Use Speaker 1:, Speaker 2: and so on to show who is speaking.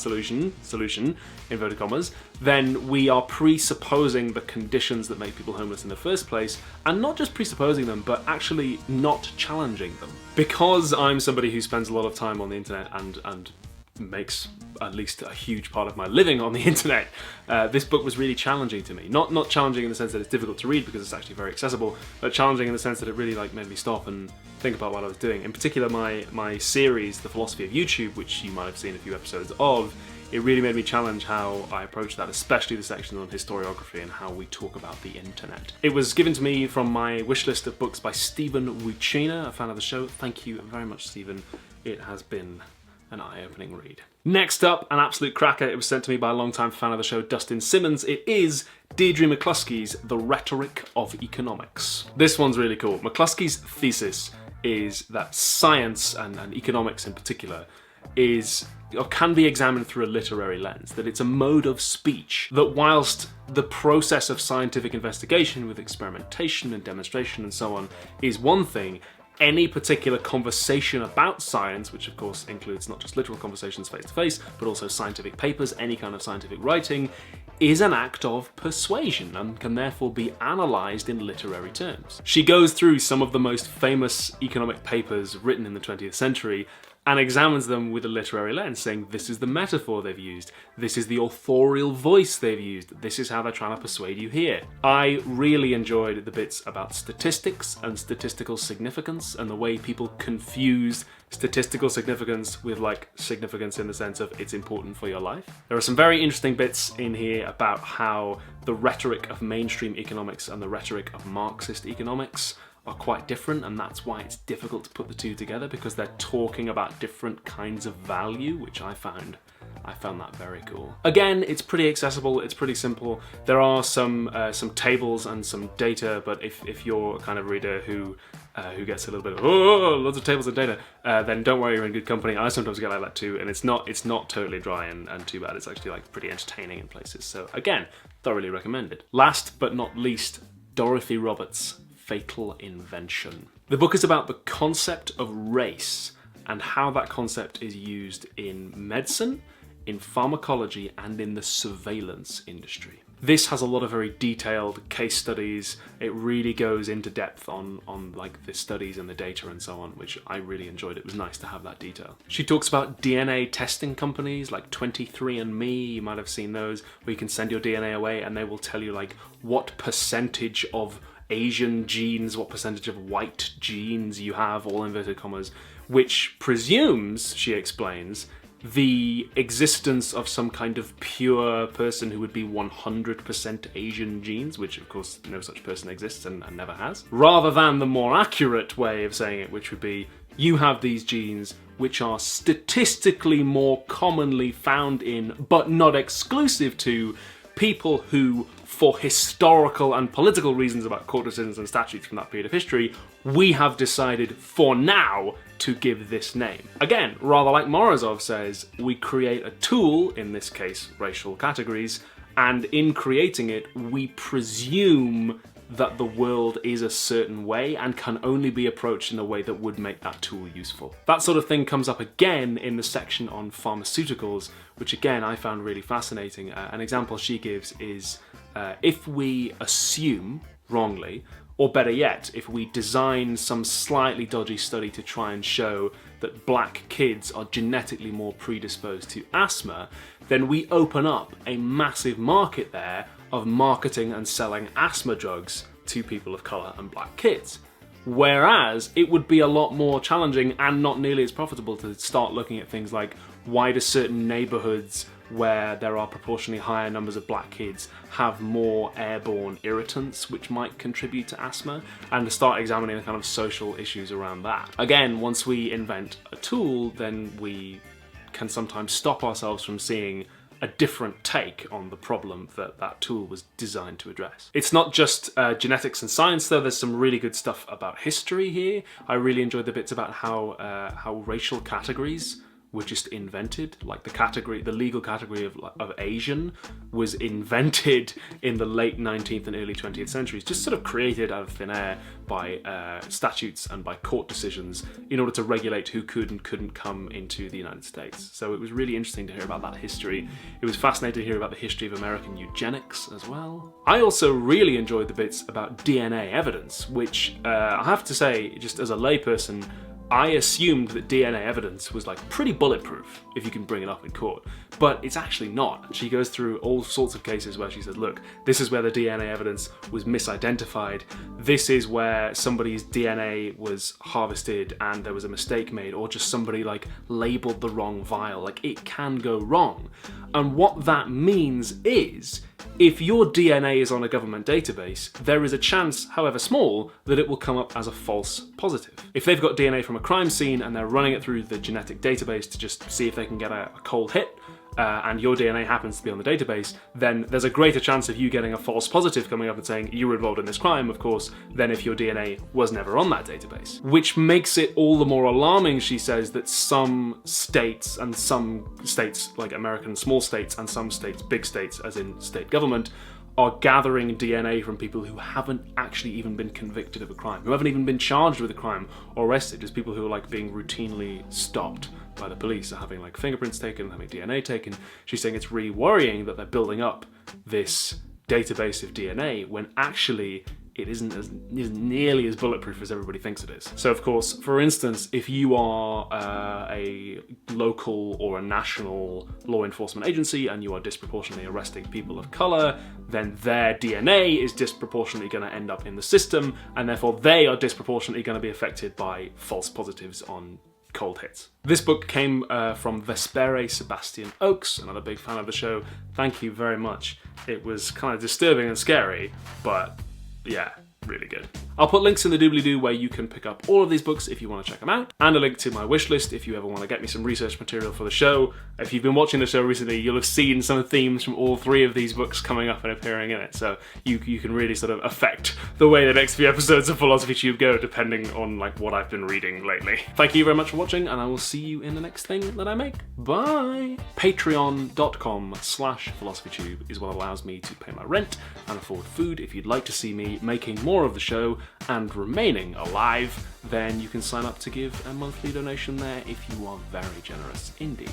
Speaker 1: solution, inverted commas, then we are presupposing the conditions that make people homeless in the first place, and not just presupposing them, but actually not challenging them. Because I'm somebody who spends a lot of time on the internet and makes at least a huge part of my living on the internet, this book was really challenging to me. Not challenging in the sense that it's difficult to read because it's actually very accessible, but challenging in the sense that it really made me stop and think about what I was doing. In particular, my series, The Philosophy of YouTube, which you might have seen a few episodes of, it really made me challenge how I approach that, especially the section on historiography and how we talk about the internet. It was given to me from my wish list of books by Stephen Wuchina, a fan of the show. Thank you very much, Stephen. It has been an eye-opening read. Next up, an absolute cracker. It was sent to me by a longtime fan of the show, Dustin Simmons. It is Deirdre McCluskey's The Rhetoric of Economics. This one's really cool. McCluskey's thesis is that science, and economics in particular, is or can be examined through a literary lens, that it's a mode of speech, that whilst the process of scientific investigation with experimentation and demonstration and so on is one thing, any particular conversation about science, which of course includes not just literal conversations face to face, but also scientific papers, any kind of scientific writing, is an act of persuasion and can therefore be analysed in literary terms. She goes through some of the most famous economic papers written in the 20th century and examines them with a literary lens, saying this is the metaphor they've used, this is the authorial voice they've used, this is how they're trying to persuade you here. I really enjoyed the bits about statistics and statistical significance and the way people confuse statistical significance with significance in the sense of it's important for your life. There are some very interesting bits in here about how the rhetoric of mainstream economics and the rhetoric of Marxist economics are quite different, and that's why it's difficult to put the two together, because they're talking about different kinds of value, which I found that very cool. Again, it's pretty accessible, it's pretty simple. There are some tables and some data, but if you're a kind of reader who gets a little bit of lots of tables and data, then don't worry, you're in good company. I sometimes get like that too, and it's not totally dry and too bad. It's actually pretty entertaining in places. So again, thoroughly recommended. Last but not least, Dorothy Roberts' Fatal Invention. The book is about the concept of race and how that concept is used in medicine, in pharmacology, and in the surveillance industry. This has a lot of very detailed case studies. It really goes into depth on the studies and the data and so on, which I really enjoyed. It was nice to have that detail. She talks about DNA testing companies like 23andMe, you might have seen those, where you can send your DNA away and they will tell you what percentage of Asian genes, what percentage of white genes you have, all inverted commas, which presumes, she explains, the existence of some kind of pure person who would be 100% Asian genes, which of course no such person exists and never has, rather than the more accurate way of saying it, which would be you have these genes which are statistically more commonly found in, but not exclusive to, people who, for historical and political reasons about court decisions and statutes from that period of history, we have decided for now to give this name. Again, rather like Morozov says, we create a tool, in this case racial categories, and in creating it we presume that the world is a certain way and can only be approached in a way that would make that tool useful. That sort of thing comes up again in the section on pharmaceuticals, which again I found really fascinating. An example she gives is if we assume, wrongly, or better yet, if we design some slightly dodgy study to try and show that black kids are genetically more predisposed to asthma, then we open up a massive market there of marketing and selling asthma drugs to people of colour and black kids. Whereas it would be a lot more challenging and not nearly as profitable to start looking at things like why do certain neighbourhoods where there are proportionally higher numbers of black kids have more airborne irritants which might contribute to asthma, and to start examining the kind of social issues around that. Again, once we invent a tool, then we can sometimes stop ourselves from seeing a different take on the problem that that tool was designed to address. It's not just genetics and science though, there's some really good stuff about history here. I really enjoyed the bits about how racial categories were just invented. Like the legal category of Asian was invented in the late 19th and early 20th centuries, just sort of created out of thin air by statutes and by court decisions in order to regulate who could and couldn't come into the United States. So it was really interesting to hear about that history. It was fascinating to hear about the history of American eugenics as well. I also really enjoyed the bits about DNA evidence, which I have to say, just as a layperson, I assumed that DNA evidence was like pretty bulletproof if you can bring it up in court, but it's actually not. She goes through all sorts of cases where she says, look, this is where the DNA evidence was misidentified, this is where somebody's DNA was harvested and there was a mistake made, or just somebody like labeled the wrong vial. Like, it can go wrong. And what that means is, if your DNA is on a government database, there is a chance, however small, that it will come up as a false positive. If they've got DNA from a crime scene and they're running it through the genetic database to just see if they can get a cold hit, and your DNA happens to be on the database, then there's a greater chance of you getting a false positive coming up and saying you were involved in this crime, of course, than if your DNA was never on that database. Which makes it all the more alarming, she says, that some states, and some states like American small states, and some states, big states, as in state government, are gathering DNA from people who haven't actually even been convicted of a crime, who haven't even been charged with a crime or arrested, just people who are like being routinely stopped by the police, are having like fingerprints taken, having DNA taken. She's saying it's really worrying that they're building up this database of DNA when actually it isn't nearly as bulletproof as everybody thinks it is. So of course, for instance, if you are a local or a national law enforcement agency and you are disproportionately arresting people of colour, then their DNA is disproportionately going to end up in the system, and therefore they are disproportionately going to be affected by false positives on cold hits. This book came from Vespere Sebastian Oakes, another big fan of the show. Thank you very much. It was kind of disturbing and scary, but yeah, really good. I'll put links in the doobly-doo where you can pick up all of these books if you want to check them out, and a link to my wishlist if you ever want to get me some research material for the show. If you've been watching the show recently, you'll have seen some themes from all three of these books coming up and appearing in it, so you can really sort of affect the way the next few episodes of Philosophy Tube go, depending on like what I've been reading lately. Thank you very much for watching, and I will see you in the next thing that I make. Bye! Patreon.com/philosophytube is what allows me to pay my rent and afford food. If you'd like to see me making more of the show and remaining alive, then you can sign up to give a monthly donation there if you are very generous indeed.